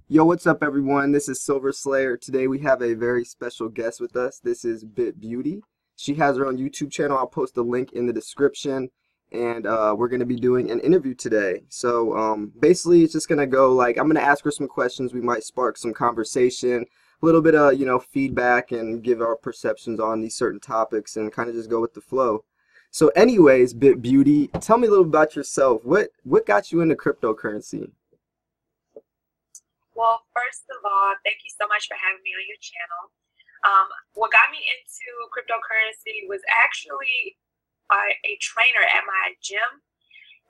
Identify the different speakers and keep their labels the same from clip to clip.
Speaker 1: Yo, what's up, everyone? This is Silver Slayer. Today we have a very special guest with us. This is BitBeauty. She has her own YouTube channel. I'll post a link in the description, and we're going to be doing an interview today. So basically, it's just going to go like I'm going to ask her some questions. We might spark some conversation, a little bit of feedback, and give our perceptions on these certain topics, and kind of just go with the flow. So, anyways, BitBeauty, tell me a little about yourself. What got you into cryptocurrency?
Speaker 2: Well, first of all, thank you so much for having me on your channel. What got me into cryptocurrency was actually a trainer at my gym,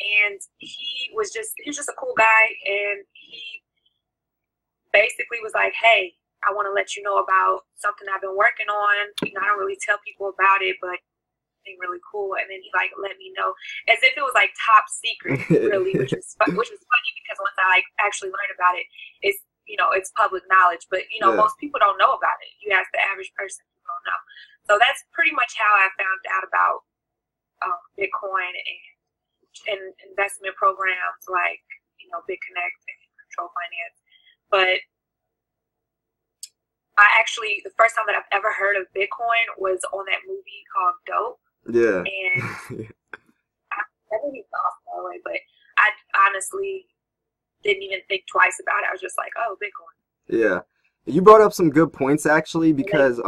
Speaker 2: and he was just a cool guy, and he basically was like, "Hey, I want to let you know about something I've been working on. I don't really tell people about it, but really cool." And then he like let me know as if it was like top secret, really, which was funny because once I like actually learned about it, it's public knowledge, but
Speaker 1: Yeah.
Speaker 2: most people don't know about it. You ask the average person, who don't know. So that's pretty much how I found out about Bitcoin and investment programs like BitConnect and control finance. But the first time that I've ever heard of Bitcoin was on that movie called Dope.
Speaker 1: Yeah.
Speaker 2: And that movie's awesome, by the way, but I honestly didn't even think twice about it. I was just like, oh, Bitcoin.
Speaker 1: Yeah. You brought up some good points actually because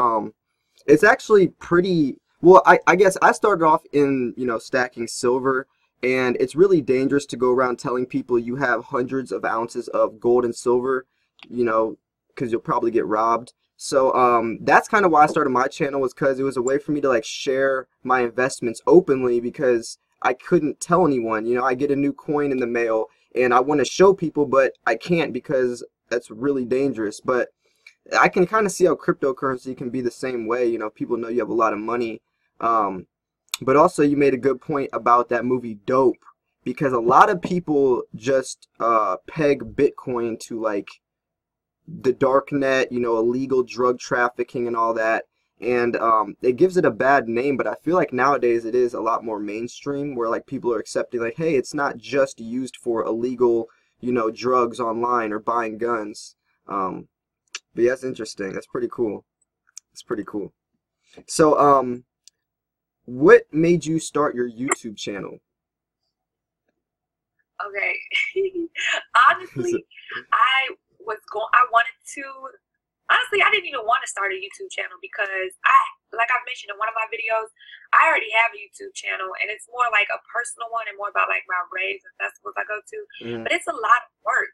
Speaker 1: it's actually pretty well, I guess I started off in, stacking silver, and it's really dangerous to go around telling people you have hundreds of ounces of gold and silver, because you'll probably get robbed. So that's kind of why I started my channel, was because it was a way for me to like share my investments openly, because I couldn't tell anyone. I get a new coin in the mail and I want to show people, but I can't because that's really dangerous. But I can kind of see how cryptocurrency can be the same way. People know you have a lot of money. But also you made a good point about that movie Dope, because a lot of people just peg Bitcoin to like the dark net, illegal drug trafficking and all that. And it gives it a bad name, but I feel like nowadays it is a lot more mainstream, where like people are accepting like, hey, it's not just used for illegal, drugs online or buying guns. But yeah, that's interesting. That's pretty cool. It's pretty cool. So what made you start your YouTube channel?
Speaker 2: Okay. Honestly, I wanted to. Honestly, I didn't even want to start a YouTube channel because like I've mentioned in one of my videos, I already have a YouTube channel, and it's more like a personal one and more about like my raves and festivals I go to. But it's a lot of work,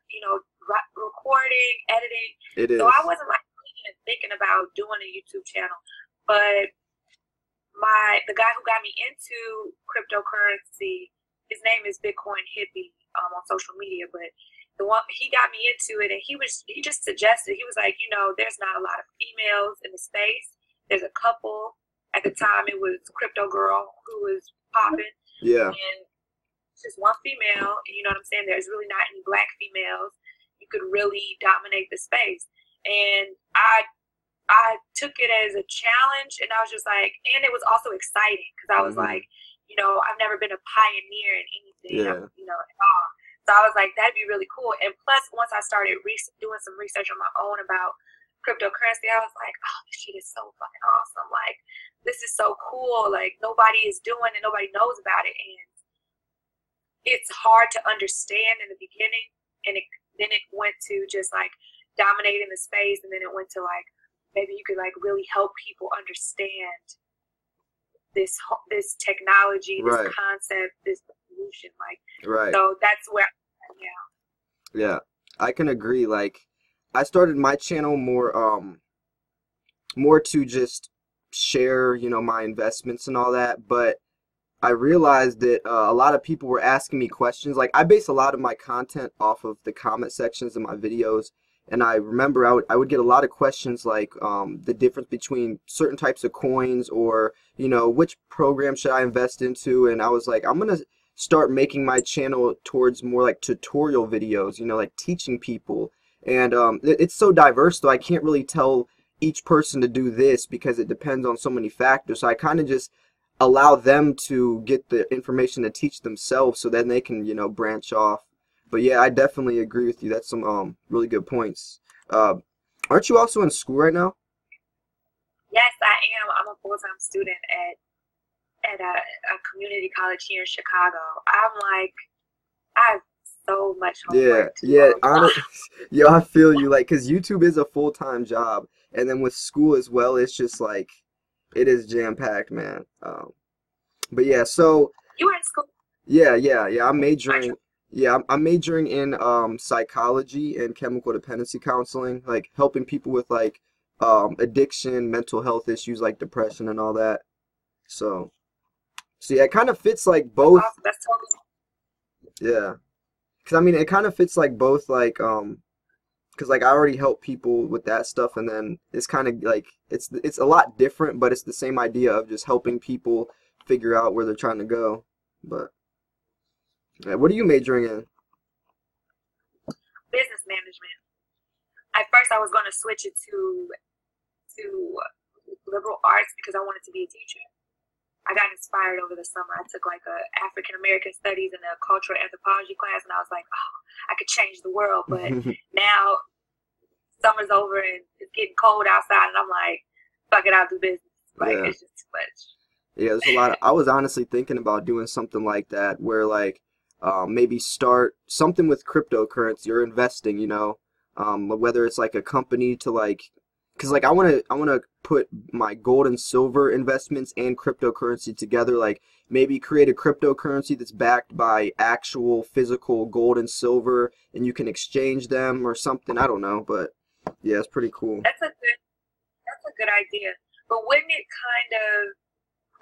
Speaker 2: recording, editing.
Speaker 1: It is.
Speaker 2: So I wasn't like even thinking about doing a YouTube channel. But the guy who got me into cryptocurrency, his name is Bitcoin Hippie on social media, but he got me into it, and he just suggested, he was like, there's not a lot of females in the space. There's a couple. At the time it was Crypto Girl who was popping.
Speaker 1: Yeah.
Speaker 2: And just one female, and you know what I'm saying? There's really not any black females. You could really dominate the space. And I took it as a challenge, and I was just like, and it was also exciting because I was like, I've never been a pioneer in anything, at all. So I was like, that'd be really cool. And plus, once I started doing some research on my own about cryptocurrency, I was like, oh, this shit is so fucking awesome. Like, this is so cool. Like, nobody is doing it. Nobody knows about it. And it's hard to understand in the beginning. And then it went to just, like, dominating the space. And then it went to, like, maybe you could, like, really help people understand this technology, this concept, this solution. Like, so that's where I'm at now.
Speaker 1: Yeah, I can agree. Like, I started my channel more to just share, my investments and all that, but I realized that a lot of people were asking me questions. Like, I base a lot of my content off of the comment sections of my videos, and I remember I would get a lot of questions like the difference between certain types of coins, or, which program should I invest into, and I was like, I'm going to start making my channel towards more like tutorial videos, like teaching people. And it's so diverse, though I can't really tell each person to do this because it depends on so many factors. So I kind of just allow them to get the information to teach themselves, so then they can, branch off. But yeah, I definitely agree with you. That's some really good points. Uh, aren't you also in school right now?
Speaker 2: Yes, I am. I'm a full-time student at a community college here in Chicago. I'm like, I have so much
Speaker 1: Yeah,
Speaker 2: homework to do.
Speaker 1: yeah, yo, I feel you, like, cause YouTube is a full-time job, and then with school as well, it's just like, it is jam-packed, man. But yeah, so,
Speaker 2: You were in school,
Speaker 1: yeah, I'm
Speaker 2: aren't you?
Speaker 1: majoring, I'm majoring in, psychology and chemical dependency counseling, like, helping people with, like, addiction, mental health issues, like depression and all that. So, so yeah, it kind of fits, like,
Speaker 2: That's
Speaker 1: both,
Speaker 2: awesome. That's totally.
Speaker 1: yeah. Cause I mean, it kind of fits, like, both, like, because like I already help people with that stuff, and then it's kind of like it's a lot different, but it's the same idea of just helping people figure out where they're trying to go. But yeah, what are you majoring in?
Speaker 2: Business management. At first, I was going to switch it to liberal arts because I wanted to be a teacher. I got inspired over the summer. I took like a African American studies and a cultural anthropology class, and I was like, oh, I could change the world. But now summer's over and it's getting cold outside, and I'm like, fuck it, I'll do business. Like,
Speaker 1: Yeah,
Speaker 2: it's just too much.
Speaker 1: yeah. There's a lot. I was honestly thinking about doing something like that, where like maybe start something with cryptocurrency or investing. Whether it's like a company to like, because like I want to put my gold and silver investments and cryptocurrency together. Like maybe create a cryptocurrency that's backed by actual physical gold and silver, and you can exchange them or something. I don't know, but yeah, it's pretty cool.
Speaker 2: That's a good idea. But wouldn't it kind of,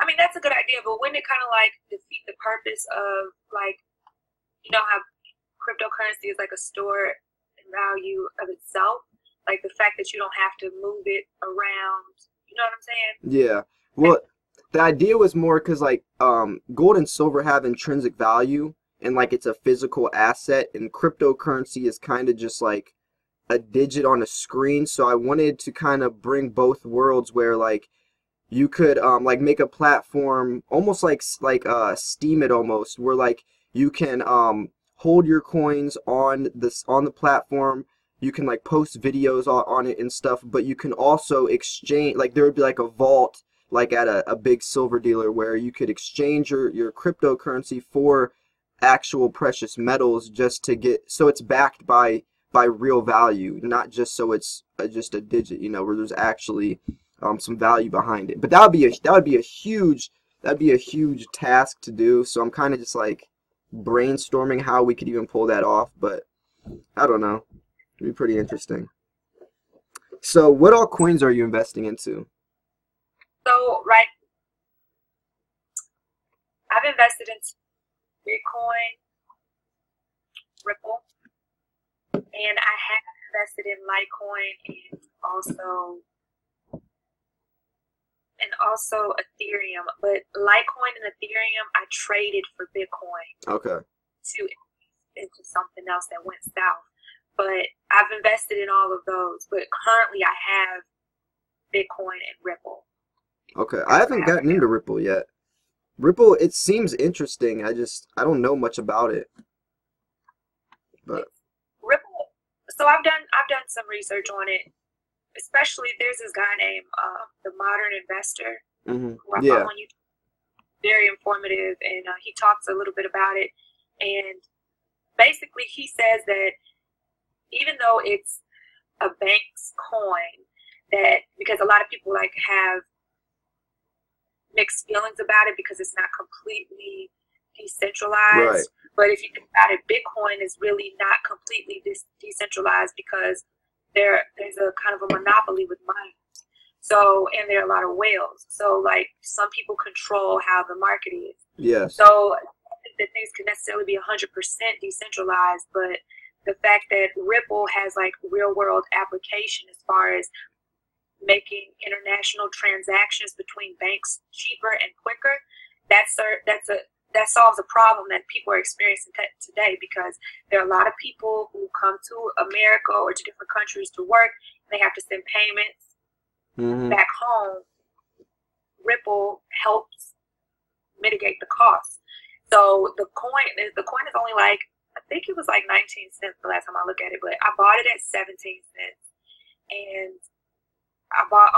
Speaker 2: I mean, that's a good idea, but wouldn't it kind of like defeat the purpose of like, you know, how cryptocurrency is like a store and value of itself? Like the fact that you don't have to move it around. You know what I'm saying?
Speaker 1: Yeah. Well, the idea was more because like gold and silver have intrinsic value, and like it's a physical asset, and cryptocurrency is kind of just like a digit on a screen. So I wanted to kind of bring both worlds where like you could like make a platform almost like Steam it almost, where like you can hold your coins on the platform. You can like post videos on it and stuff, but you can also exchange, like there would be like a vault like at a big silver dealer where you could exchange your cryptocurrency for actual precious metals, just to get, so it's backed by real value, not just so it's just a digit, where there's actually some value behind it. But that would be a huge task to do. So I'm kind of just like brainstorming how we could even pull that off. But I don't know. It'd be pretty interesting. So what all coins are you investing into?
Speaker 2: So, right, I've invested in Bitcoin, Ripple, and I have invested in Litecoin and also Ethereum. But Litecoin and Ethereum, I traded for Bitcoin
Speaker 1: Okay.
Speaker 2: to into something else that went south. But I've invested in all of those. But currently, I have Bitcoin and Ripple.
Speaker 1: Okay. I
Speaker 2: That's what I
Speaker 1: haven't
Speaker 2: have right
Speaker 1: gotten
Speaker 2: now.
Speaker 1: into Ripple yet. Ripple, it seems interesting. I don't know much about it. But
Speaker 2: It's Ripple. So I've done some research on it. Especially, there's this guy named the Modern Investor who I
Speaker 1: yeah.
Speaker 2: follow on YouTube. Very informative, and he talks a little bit about it. And basically, he says that even though it's a bank's coin, that because a lot of people like have mixed feelings about it because it's not completely
Speaker 1: Right.
Speaker 2: decentralized. But if you think about it, Bitcoin is really not completely decentralized because there's a kind of a monopoly with money. So, and there are a lot of whales. So, like, some people control how the market is.
Speaker 1: Yes.
Speaker 2: So, I don't think that things can necessarily be 100% decentralized, but the fact that Ripple has like real world application as far as making international transactions between banks cheaper and quicker, that solves a problem that people are experiencing today, because there are a lot of people who come to America or to different countries to work, and they have to send payments back home. Ripple helps mitigate the cost. So the coin is only like think it was like 19 cents the last time I looked at it, but I bought it at 17 cents, and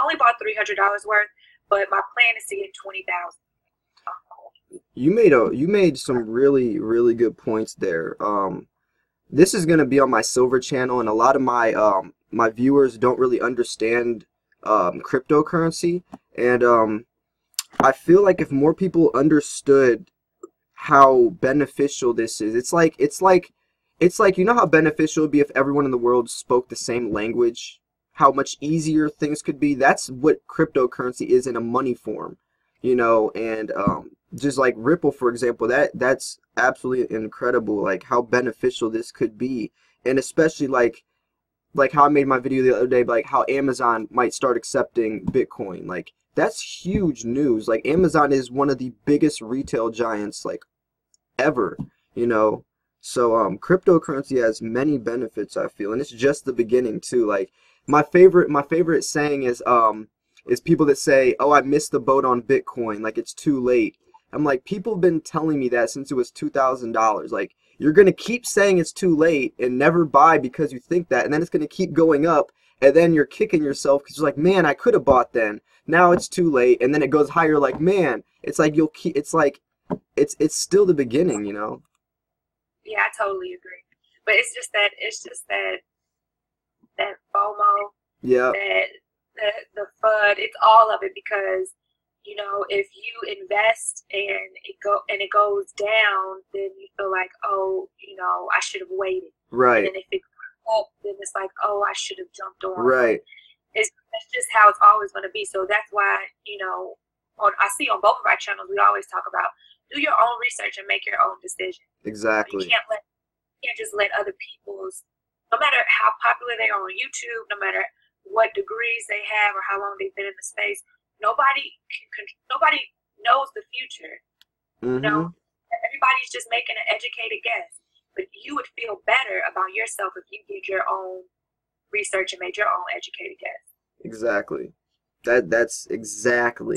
Speaker 2: only bought $300 worth, but my plan is to get 20,000.
Speaker 1: You made some really really good points there. This is gonna be on my silver channel, and a lot of my viewers don't really understand cryptocurrency, and I feel like if more people understood how beneficial this is, it's like you know how beneficial it would be if everyone in the world spoke the same language, how much easier things could be. That's what cryptocurrency is in a money form, you know, and just like Ripple, for example, that's absolutely incredible, like how beneficial this could be, and especially like how I made my video the other day, like how Amazon might start accepting Bitcoin. Like that's huge news. Like Amazon is one of the biggest retail giants like ever, you know. So cryptocurrency has many benefits, I feel, and it's just the beginning too. Like my favorite saying is people that say, "Oh, I missed the boat on Bitcoin, like it's too late." I'm like, people have been telling me that since it was $2,000. Like, you're gonna keep saying it's too late and never buy because you think that, and then it's gonna keep going up, and then you're kicking yourself because you're like, man, I could have bought then. Now it's too late, and then it goes higher. Like, man, it's like you'll keep. It's like it's still the beginning, you know.
Speaker 2: Yeah, I totally agree. But it's just that FOMO,
Speaker 1: Yeah.
Speaker 2: that the FUD. It's all of it because, you know, if you invest and it goes down, then you feel like, oh, you know, I should have waited.
Speaker 1: Right.
Speaker 2: And then if it goes up, then it's like, oh, I should have jumped on.
Speaker 1: Right.
Speaker 2: That's just how it's always going to be. So that's why, you know, I see on both of our channels, we always talk about do your own research and make your own decision.
Speaker 1: Exactly.
Speaker 2: You can't just let other people's, no matter how popular they are on YouTube, no matter what degrees they have or how long they've been in the space, nobody knows the future. You know, everybody's just making an educated guess. But you would feel better about yourself if you did your own research and made your own educated guess.
Speaker 1: Exactly. That's exactly.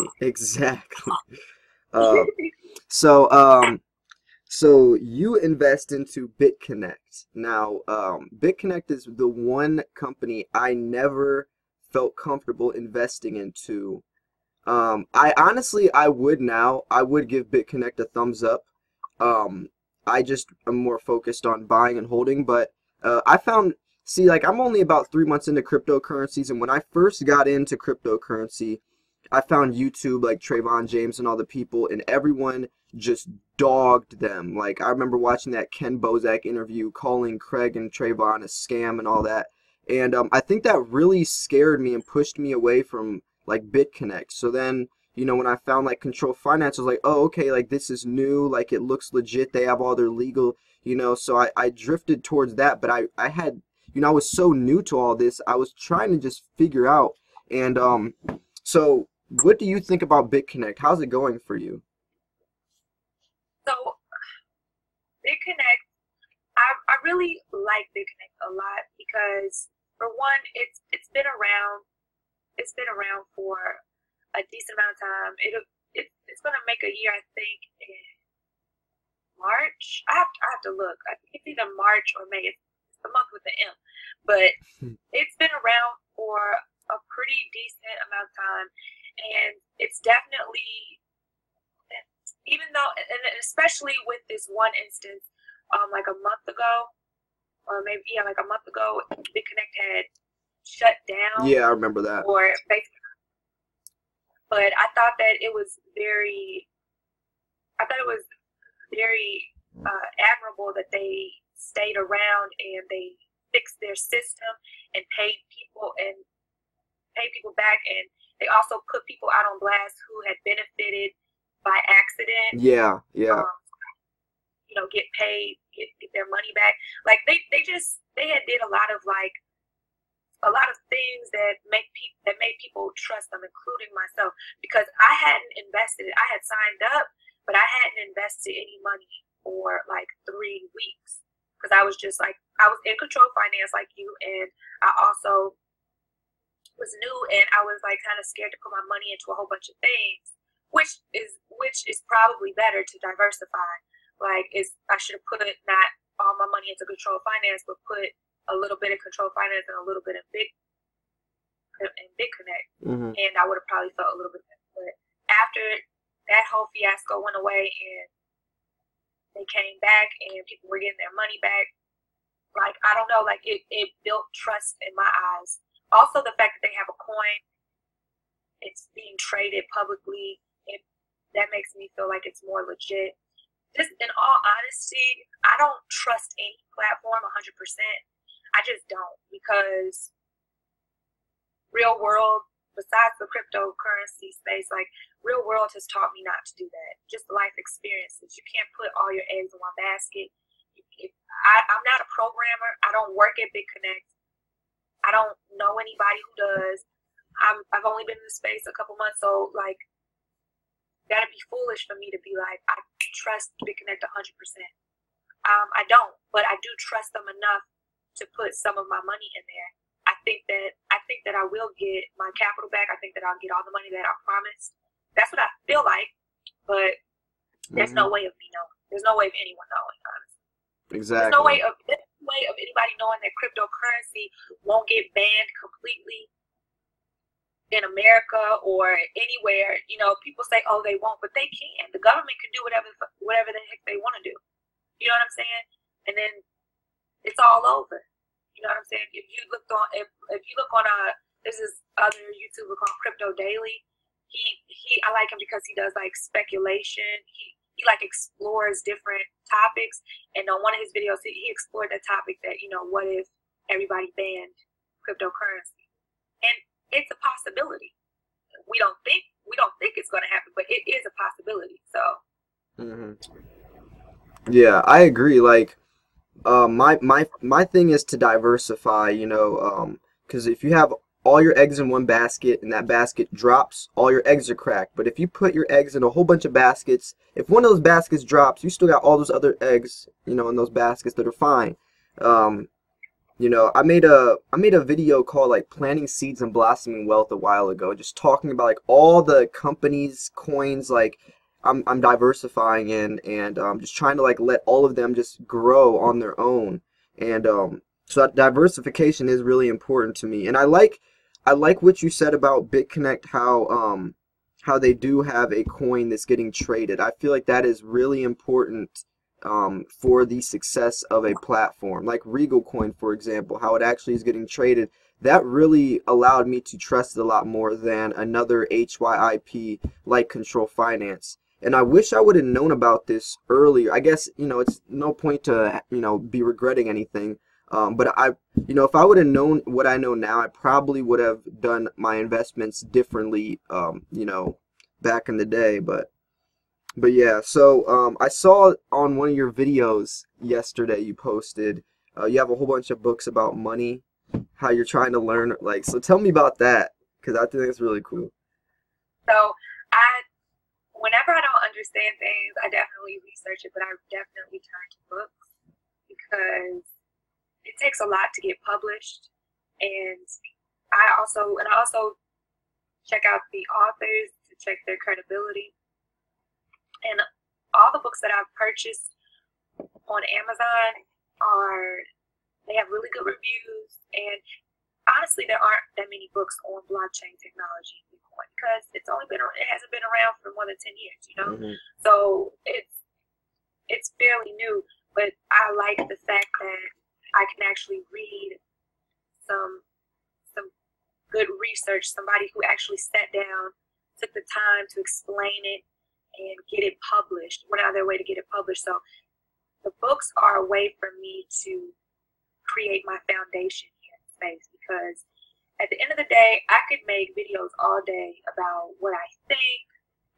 Speaker 1: So you invest into BitConnect. Now, BitConnect is the one company I never felt comfortable investing into. I honestly, I would give BitConnect a thumbs up. I just am more focused on buying and holding, but see, like I'm only about 3 months into cryptocurrencies, and when I first got into cryptocurrency, I found YouTube, like Trayvon James and all the people, and everyone just dogged them. Like I remember watching that Ken Bozak interview, calling Craig and Trayvon a scam and all that, and I think that really scared me and pushed me away from like BitConnect. So then, you know, when I found like Control Finance, I was like, oh, okay, like this is new, like it looks legit, they have all their legal, you know, so I drifted towards that, but I had, you know, I was so new to all this, I was trying to just figure out, and so what do you think about BitConnect? How's it going for you?
Speaker 2: So BitConnect, I really like BitConnect a lot because for one, it's been around for a decent amount of time. It's gonna make a year, I think, in March. I have to look. I think it's either March or May. It's the month with the M, but it's been around for a pretty decent amount of time, and it's definitely, even though, and especially with this one instance, like a month ago, or maybe like a month ago, BitConnect had shut down.
Speaker 1: Yeah, I remember that.
Speaker 2: Or basically, but I thought it was very admirable that they stayed around and they fixed their system and paid people back, and they also put people out on blast who had benefited by accident.
Speaker 1: Yeah.
Speaker 2: You know, get paid, get their money back. Like they had did a lot of things that made people trust them, including myself, because I hadn't invested. I had signed up, but I hadn't invested any money for like 3 weeks because I was just like, I was in Control Finance like you, and I also was new, and I was like kind of scared to put my money into a whole bunch of things, which is probably better to diversify. Like I should have put not all my money into control finance, but put a little bit of control finance and a little bit of BitConnect, and I would have probably felt a little bit better. But after that whole fiasco went away and they came back and people were getting their money back, like, I don't know, like it built trust in my eyes. Also, the fact that they have a coin, it's being traded publicly, that makes me feel like it's more legit. Just in all honesty, I don't trust any platform 100%. I just don't, because real world, besides the cryptocurrency space, like real world has taught me not to do that. Just life experiences. You can't put all your eggs in one basket. I'm not a programmer. I don't work at BitConnect. I don't know anybody who does. I've only been in the space a couple months, so like that'd be foolish for me to be like, I trust BitConnect 100%. I don't, but I do trust them enough to put some of my money in there. I think that I will get my capital back. I think that I'll get all the money that I promised. That's what I feel like, but there's no way of me knowing. There's no way of anyone knowing, honestly.
Speaker 1: Exactly.
Speaker 2: There's no way of anybody knowing that cryptocurrency won't get banned completely in America or anywhere. You know, people say, oh, they won't, but they can. The government can do whatever the heck they want to do. You know what I'm saying? And then it's all over. You know what I'm saying? If you look on there's this other YouTuber called Crypto Daily. I like him because he does like speculation. He like explores different topics, and on one of his videos he explored the topic that, you know, what if everybody banned cryptocurrency? And it's a possibility. We don't think it's going to happen, but it is a possibility. So
Speaker 1: yeah, I agree. Like my thing is to diversify, you know, because if you have all your eggs in one basket and that basket drops, all your eggs are cracked. But if you put your eggs in a whole bunch of baskets, if one of those baskets drops, you still got all those other eggs, you know, in those baskets that are fine. You know, I made a video called like Planting Seeds and Blossoming Wealth a while ago, just talking about like all the companies, coins, like I'm diversifying in, and just trying to like let all of them just grow on their own. And so that diversification is really important to me. And I like what you said about BitConnect, how they do have a coin that's getting traded. I feel like that is really important for the success of a platform. Like Regal Coin, for example, how it actually is getting traded. That really allowed me to trust it a lot more than another HYIP like Control Finance. And I wish I would have known about this earlier. I guess, you know, it's no point to, you know, be regretting anything. But you know, if I would have known what I know now, I probably would have done my investments differently, you know, back in the day. But yeah, so I saw on one of your videos yesterday you posted, you have a whole bunch of books about money, how you're trying to learn, like, so tell me about that, because I think it's really cool.
Speaker 2: So whenever I don't understand things, I definitely research it, but I definitely turn to books because it takes a lot to get published, and I also check out the authors to check their credibility. And all the books that I've purchased on Amazon they have really good reviews, and honestly, there aren't that many books on blockchain technology and Bitcoin because it hasn't been around for more than 10 years, you know. So it's fairly new, but I like the fact that I can actually read some good research, somebody who actually sat down, took the time to explain it and get it published, went out of their way to get it published. So the books are a way for me to create my foundation here in space, because at the end of the day, I could make videos all day about what I think,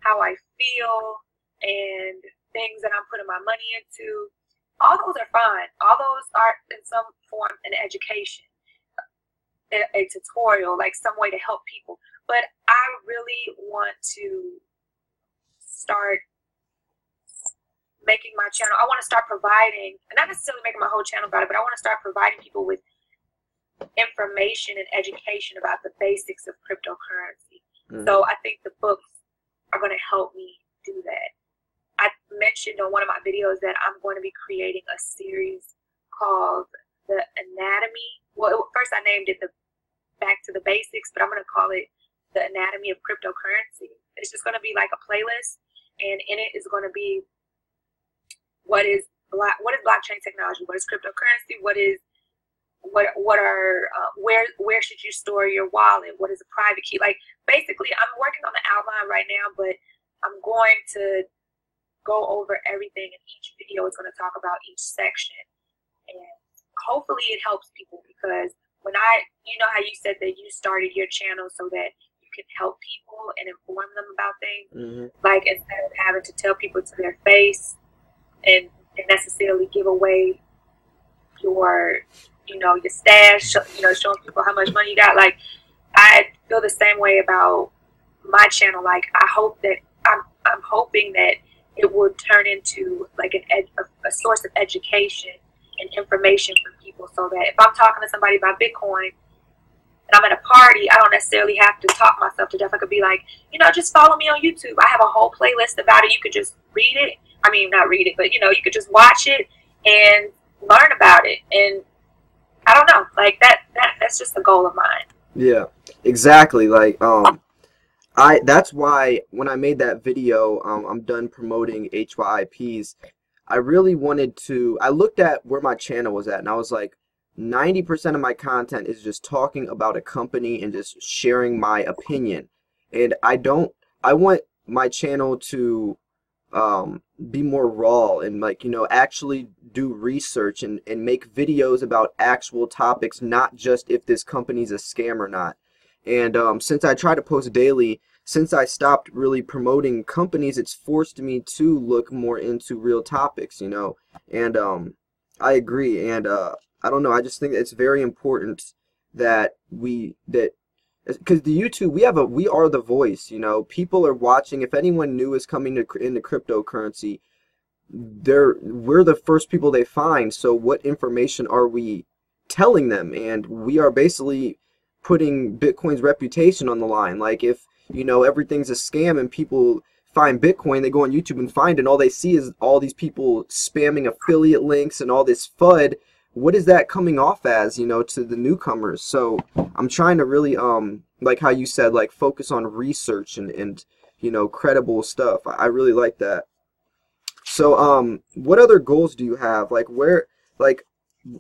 Speaker 2: how I feel, and things that I'm putting my money into. All those are fine. All those are in some form an education, a tutorial, like some way to help people. But I really want to start making my channel. I want to start providing, and not necessarily making my whole channel about it, but I want to start providing people with information and education about the basics of cryptocurrency. So I think the books are going to help me do that. I mentioned on one of my videos that I'm going to be creating a series called the Anatomy. Well, first I named it the Back to the Basics, but I'm going to call it the Anatomy of Cryptocurrency. It's just going to be like a playlist, and in it is going to be what is blockchain technology, what is cryptocurrency, what are where should you store your wallet, what is a private key. Like, basically, I'm working on the outline right now, but I'm going to go over everything in each video. It's going to talk about each section, and hopefully it helps people, because when you know how you said that you started your channel so that you can help people and inform them about things.
Speaker 1: Mm-hmm.
Speaker 2: Like, instead of having to tell people to their face and necessarily give away your stash, showing people how much money you got. Like, I feel the same way about my channel. Like, I'm hoping that it will turn into like a source of education and information for people, so that if I'm talking to somebody about Bitcoin and I'm at a party, I don't necessarily have to talk myself to death. I could be like, just follow me on YouTube. I have a whole playlist about it. You could just read it. I mean, not read it, but you could just watch it and learn about it. And I don't know, like that's just a goal of mine.
Speaker 1: Yeah, exactly. Like, that's why when I made that video, I'm done promoting HYIPs. I really wanted to, I looked at where my channel was at, and I was like, 90% of my content is just talking about a company and just sharing my opinion. And I want my channel to be more raw and, like, actually do research and make videos about actual topics, not just if this company's a scam or not. And since I try to post daily, since I stopped really promoting companies, it's forced me to look more into real topics, and I agree. And I don't know, I just think it's very important that because the YouTube, we are the voice, people are watching. If anyone new is coming into cryptocurrency, we're the first people they find. So what information are we telling them? And we are basically putting Bitcoin's reputation on the line. Like, if everything's a scam and people find Bitcoin, they go on YouTube and find it, and all they see is all these people spamming affiliate links and all this FUD. What is that coming off as, to the newcomers? So I'm trying to really, like how you said, like, focus on research and credible stuff. I really like that. So what other goals do you have? Like,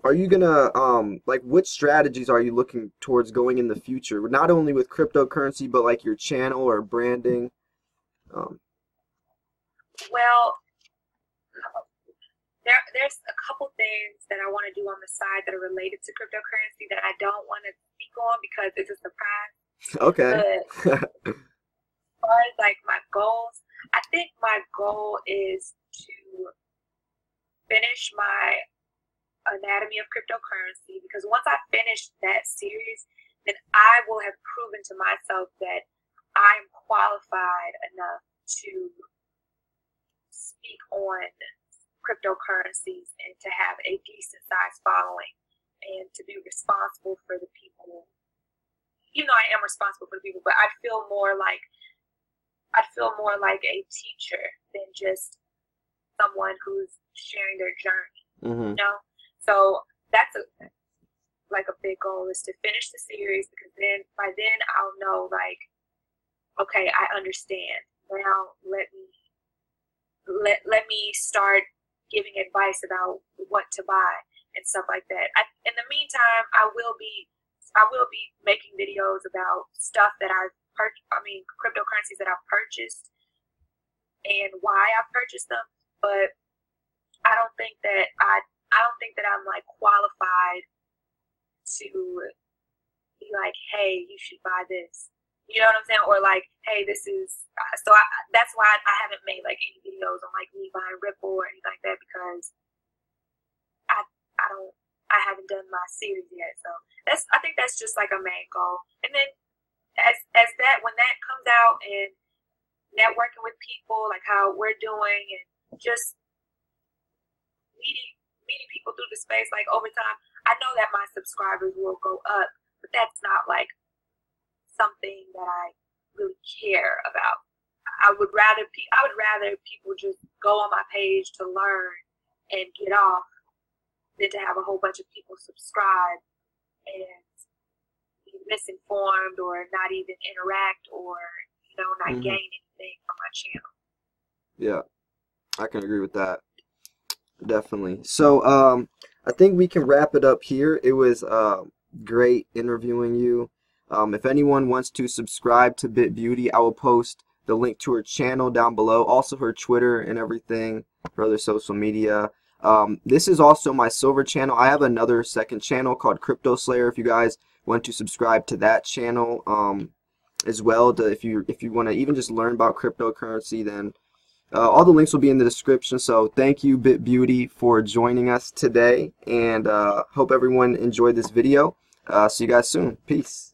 Speaker 1: are you gonna like, what strategies are you looking towards going in the future? Not only with cryptocurrency, but like your channel or branding.
Speaker 2: Well, there's a couple things that I want to do on the side that are related to cryptocurrency that I don't want to speak on because it's a surprise.
Speaker 1: Okay.
Speaker 2: But as far as like my goals, I think my goal is to finish my Anatomy of Cryptocurrency, because once I finish that series, then I will have proven to myself that I'm qualified enough to speak on cryptocurrencies and to have a decent sized following and to be responsible for the people. I am responsible for the people, but I'd feel more like a teacher than just someone who's sharing their journey.
Speaker 1: Mm-hmm.
Speaker 2: So that's a big goal, is to finish the series, because then by then I'll know, like, okay, I understand. Now let me start giving advice about what to buy and stuff like that. In the meantime, I will be making videos about stuff that cryptocurrencies that I've purchased and why I've purchased them. But I don't think that I'm like qualified to be like, hey, you should buy this. You know what I'm saying? Or like, hey, this is that's why I haven't made like any videos on like me buying Ripple or anything like that, because I haven't done my series yet. So I think that's just like a main goal. And then when that comes out, and networking with people, like how we're doing, and just meeting people through the space, like over time, I know that my subscribers will go up, but that's not like something that I really care about. I would rather people just go on my page to learn and get off than to have a whole bunch of people subscribe and be misinformed or not even interact or, not
Speaker 1: Hmm.
Speaker 2: gain anything from my channel.
Speaker 1: Yeah, I can agree with that. Definitely. So, I think we can wrap it up here. It was great interviewing you. If anyone wants to subscribe to BitBeauty, I will post the link to her channel down below, also her Twitter and everything, her other social media. This is also my silver channel. I have another second channel called Crypto Slayer. If you guys want to subscribe to that channel as well, if you want to even just learn about cryptocurrency, then all the links will be in the description. So thank you, BitBeauty, for joining us today, and hope everyone enjoyed this video. See you guys soon. Peace.